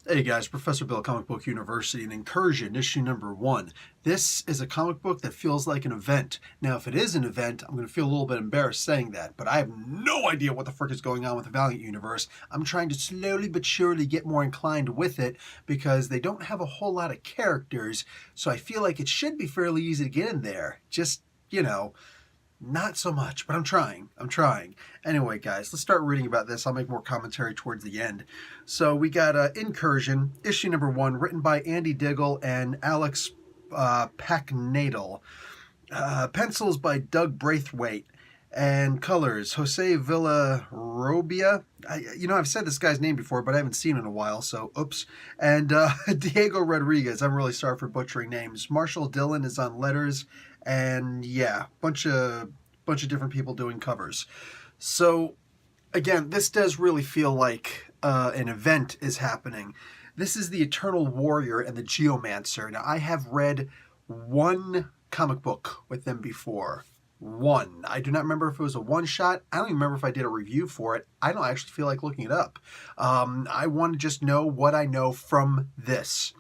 Hey guys, Professor Bill, Comic Book University, and Incursion, issue number 1. This is a comic book that feels like an event. Now, if it is an event, I'm going to feel a little bit embarrassed saying that, but I have no idea what the frick is going on with the Valiant universe. I'm trying to slowly but surely get more inclined with it because they don't have a whole lot of characters, so I feel like it should be fairly easy to get in there. Just, not so much, but I'm trying. Anyway, guys, let's start reading about this. I'll make more commentary towards the end. So we got Incursion, issue number 1, written by Andy Diggle and Alex Packnadel. Pencils by Doug Braithwaite. And colors, Jose Villarrobia. I've said this guy's name before, but I haven't seen him in a while, so oops. And Diego Rodriguez. I'm really sorry for butchering names. Marshall Dillon is on letters, and yeah, bunch of different people doing covers. So again, this does really feel like an event is happening. This is the Eternal Warrior and the Geomancer. Now, I have read one comic book with them before. One. I do not remember if it was a one-shot. I don't even remember if I did a review for it. I don't actually feel like looking it up. I want to just know what I know from this.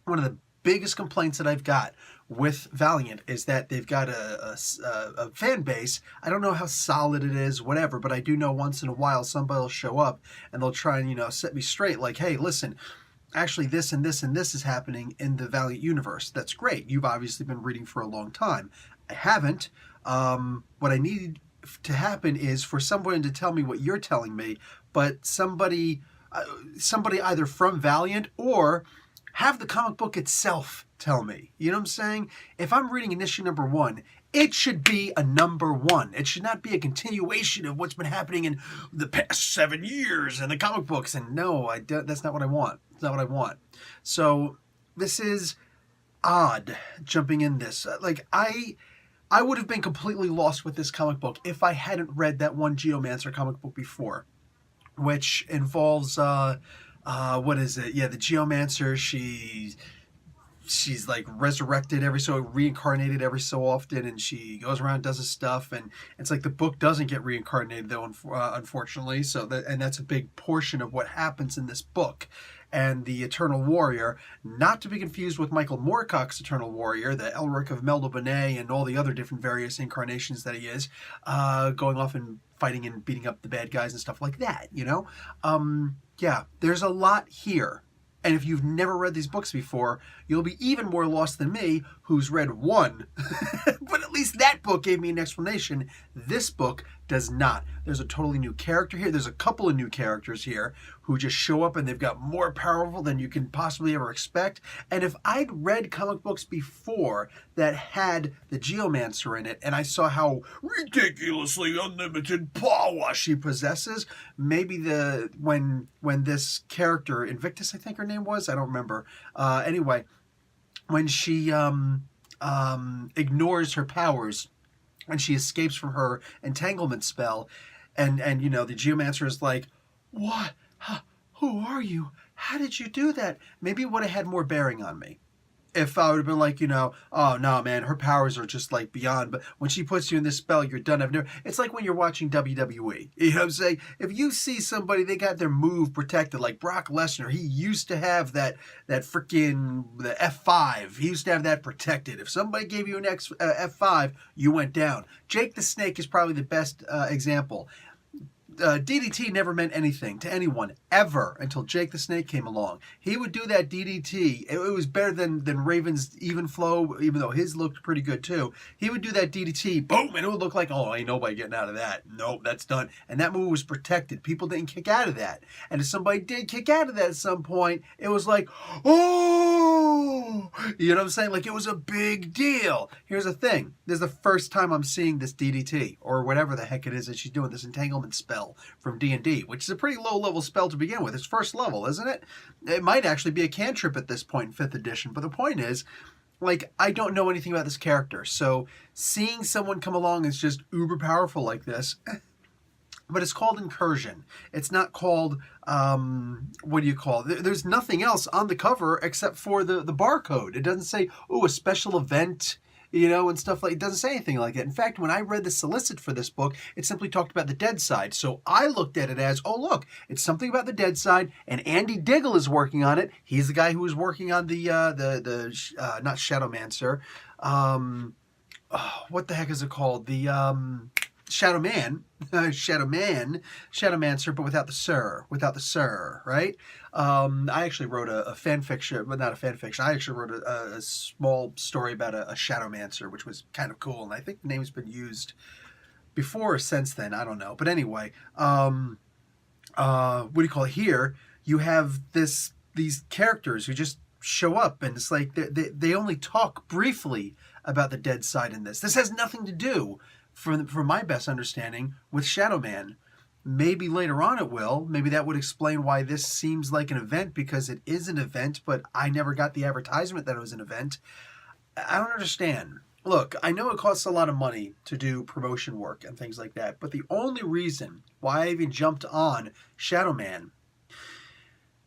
One of the biggest complaints that I've got with Valiant is that they've got a fan base. I don't know how solid it is, whatever, but I do know once in a while somebody will show up and they'll try and, set me straight. Like, hey, listen, actually this and this and this is happening in the Valiant universe. That's great. You've obviously been reading for a long time. I haven't. What I need to happen is for someone to tell me what you're telling me, but somebody either from Valiant or have the comic book itself tell me. You know what I'm saying? If I'm reading an issue number 1, it should be a number 1. It should not be a continuation of what's been happening in the past 7 years in the comic books. And no, that's not what I want. It's not what I want. So this is odd jumping in this. I would have been completely lost with this comic book if I hadn't read that one Geomancer comic book before, which involves what is it? Yeah, the Geomancer. She's like resurrected reincarnated every so often, and she goes around and does this stuff, and it's like the book doesn't get reincarnated though, unfortunately. That's a big portion of what happens in this book. And the Eternal Warrior, not to be confused with Michael Moorcock's Eternal Warrior, the Elric of Melniboné, and all the other different various incarnations that he is, going off and fighting and beating up the bad guys and stuff like that. Yeah, there's a lot here. And if you've never read these books before, you'll be even more lost than me, who's read one. But at least that book gave me an explanation. This book does not. There's a totally new character here. There's a couple of new characters here who just show up and they've got more powerful than you can possibly ever expect. And if I'd read comic books before that had the Geomancer in it, and I saw how ridiculously unlimited power she possesses, maybe when this character, Invictus I think her name was, I don't remember. Anyway, when she ignores her powers and she escapes from her entanglement spell, and the Geomancer is like, what? Who are you? How did you do that? Maybe it would have had more bearing on me if I would have been like, oh no, man, her powers are just like beyond. But when she puts you in this spell, you're done. It's like when you're watching WWE. You know what I'm saying? If you see somebody, they got their move protected, like Brock Lesnar, he used to have the F5. He used to have that protected. If somebody gave you an F5, you went down. Jake the Snake is probably the best example. DDT never meant anything to anyone ever until Jake the Snake came along. He would do that DDT. It was better than Raven's even flow, even though his looked pretty good too. He would do that DDT, boom, and it would look like, oh, ain't nobody getting out of that. Nope, that's done. And that move was protected. People didn't kick out of that. And if somebody did kick out of that at some point, it was like, oh, you know what I'm saying? Like, it was a big deal. Here's the thing. This is the first time I'm seeing this DDT, or whatever the heck it is that she's doing, this entanglement spell from D&D, which is a pretty low-level spell to begin with. It's first level, isn't it? It might actually be a cantrip at this point in 5th edition, but the point is, I don't know anything about this character, so seeing someone come along is just uber powerful like this. But it's called Incursion. It's not called, what do you call it? There's nothing else on the cover except for the barcode. It doesn't say, oh, a special event, and stuff like. It doesn't say anything like that. In fact, when I read the solicit for this book, it simply talked about the dead side. So I looked at it as, oh look, it's something about the dead side, and Andy Diggle is working on it. He's the guy who was working on the not Shadowmancer, what the heck is it called? The Shadowmancer, but without the sir, right? I actually wrote a fan fiction, but not a fan fiction. I actually wrote a small story about a Shadowmancer, which was kind of cool, and I think the name's been used before or since then. I don't know, but anyway, what do you call it? Here you have these characters who just show up, and it's like they only talk briefly about the dead side in this. This has nothing to do, from my best understanding, with Shadowman. Maybe later on it will. Maybe that would explain why this seems like an event, because it is an event, but I never got the advertisement that it was an event. I don't understand. Look, I know it costs a lot of money to do promotion work and things like that, but the only reason why I even jumped on Shadowman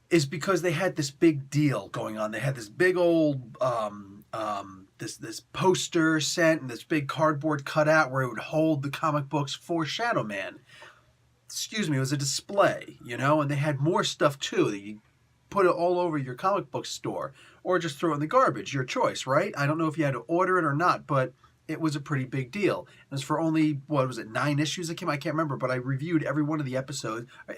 is because they had this big deal going on. They had this big old this poster sent, and this big cardboard cutout where it would hold the comic books for Shadowman. Excuse me, it was a display, and they had more stuff too. That you put it all over your comic book store, or just throw it in the garbage. Your choice, right? I don't know if you had to order it or not, but it was a pretty big deal. It was for only, 9 issues that came? I can't remember, but I reviewed every one of the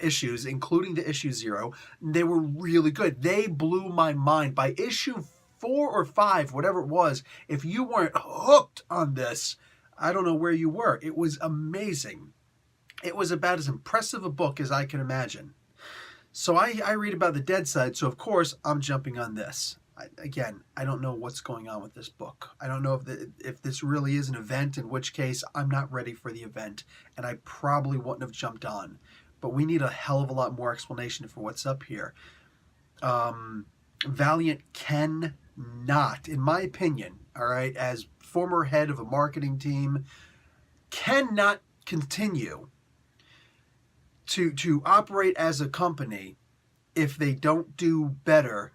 issues, including the issue 0. They were really good. They blew my mind. By issue 4 or 5, whatever it was, if you weren't hooked on this, I don't know where you were. It was amazing. It was about as impressive a book as I can imagine. So I read about the dead side, so of course I'm jumping on this. I don't know what's going on with this book. I don't know if this really is an event, in which case I'm not ready for the event, and I probably wouldn't have jumped on. But we need a hell of a lot more explanation for what's up here. Valiant cannot, in my opinion, all right, as former head of a marketing team, cannot continue to operate as a company if they don't do better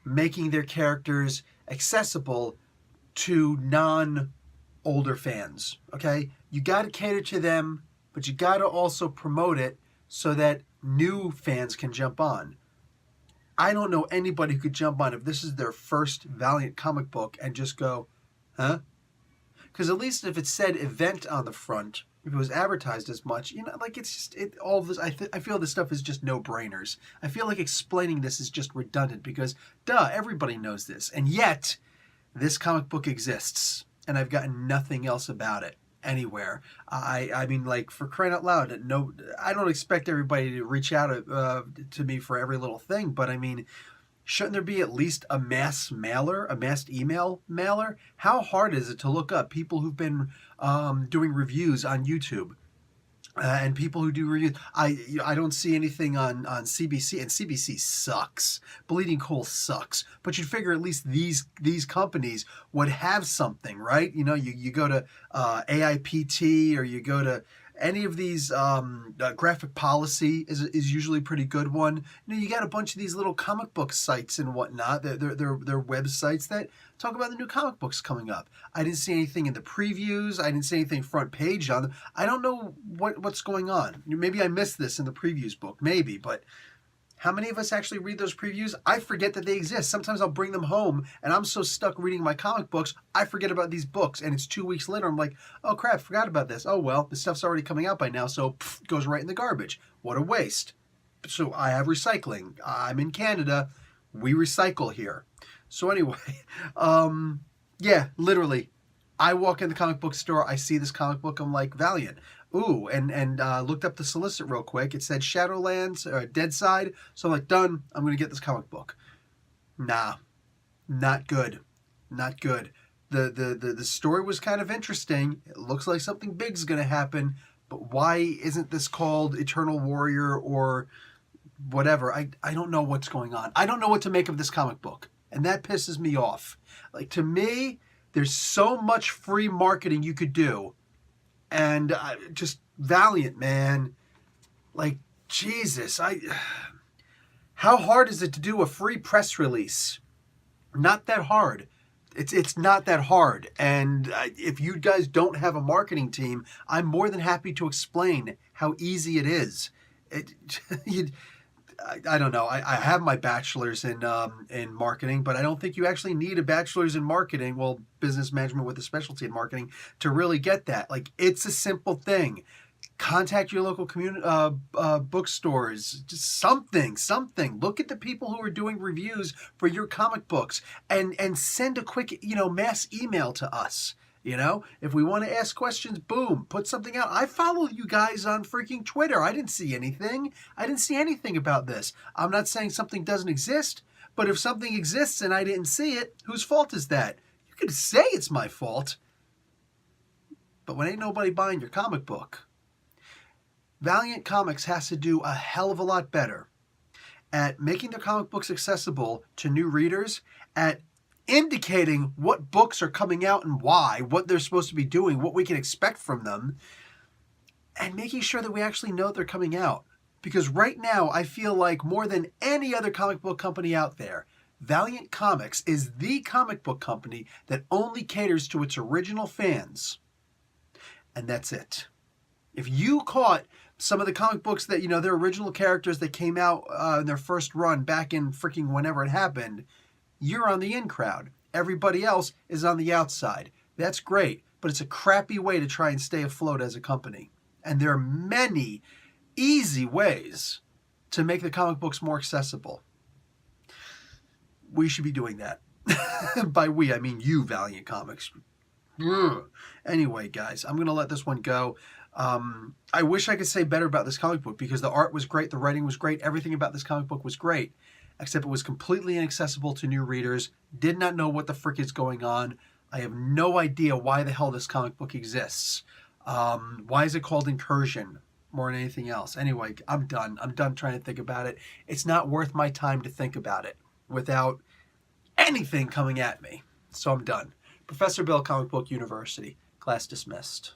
making their characters accessible to non-older fans, okay? You got to cater to them, but you got to also promote it so that new fans can jump on. I don't know anybody who could jump on if this is their first Valiant comic book and just go, huh? Because at least if it said event on the front, if it was advertised as much, it's just, all of this, I feel this stuff is just no-brainers. I feel like explaining this is just redundant because, duh, everybody knows this. And yet, this comic book exists, and I've gotten nothing else about it anywhere. I mean, like, for crying out loud, no, I don't expect everybody to reach out to me for every little thing, but I mean, shouldn't there be at least a mass email mailer? How hard is it to look up people who've been doing reviews on YouTube and people who do reviews? I don't see anything on CBC, and CBC sucks. Bleeding Cool sucks. But you'd figure at least these companies would have something, right? You go to AIPT, or you go to any of these, Graphic Policy is usually a pretty good one. You got a bunch of these little comic book sites and whatnot. They're websites that talk about the new comic books coming up. I didn't see anything in the previews. I didn't see anything front page on them. I don't know what's going on. Maybe I missed this in the previews book. Maybe, but how many of us actually read those previews? I forget that they exist. Sometimes I'll bring them home, and I'm so stuck reading my comic books, I forget about these books, and it's 2 weeks later, I'm like, oh crap, forgot about this. Oh well, this stuff's already coming out by now, so it goes right in the garbage. What a waste. So I have recycling. I'm in Canada. We recycle here. So anyway, yeah, literally, I walk in the comic book store, I see this comic book, I'm like, Valiant. Ooh, and looked up the solicit real quick. It said Shadowlands, Dead Side. So I'm like, done. I'm going to get this comic book. Nah, not good. Not good. The story was kind of interesting. It looks like something big is going to happen. But why isn't this called Eternal Warrior or whatever? I don't know what's going on. I don't know what to make of this comic book. And that pisses me off. Like, to me, there's so much free marketing you could do. And just Valiant, man. Like, Jesus. How hard is it to do a free press release? Not that hard. It's not that hard. And if you guys don't have a marketing team, I'm more than happy to explain how easy it is. I don't know. I have my bachelor's in marketing, but I don't think you actually need a bachelor's in marketing, well, business management with a specialty in marketing, to really get that. Like, it's a simple thing. Contact your local community bookstores. Just something. Look at the people who are doing reviews for your comic books, and send a quick mass email to us. If we want to ask questions, boom, put something out. I follow you guys on freaking Twitter. I didn't see anything. About this. I'm not saying something doesn't exist, but if something exists and I didn't see it, whose fault is that? You could say it's my fault, but when ain't nobody buying your comic book. Valiant Comics has to do a hell of a lot better at making their comic books accessible to new readers, at indicating what books are coming out and why, what they're supposed to be doing, what we can expect from them, and making sure that we actually know they're coming out. Because right now, I feel like more than any other comic book company out there, Valiant Comics is the comic book company that only caters to its original fans. And that's it. If you caught some of the comic books that, their original characters that came out in their first run back in freaking whenever it happened, you're on the in crowd. Everybody else is on the outside. That's great, but it's a crappy way to try and stay afloat as a company. And there are many easy ways to make the comic books more accessible. We should be doing that. By we, I mean you, Valiant Comics. Anyway, guys, I'm going to let this one go. I wish I could say better about this comic book, because the art was great, the writing was great, everything about this comic book was great, except it was completely inaccessible to new readers, did not know what the frick is going on. I have no idea why the hell this comic book exists. Why is it called Incursion more than anything else? Anyway, I'm done. I'm done trying to think about it. It's not worth my time to think about it without anything coming at me. So I'm done. Professor Bill, Comic Book University. Class dismissed.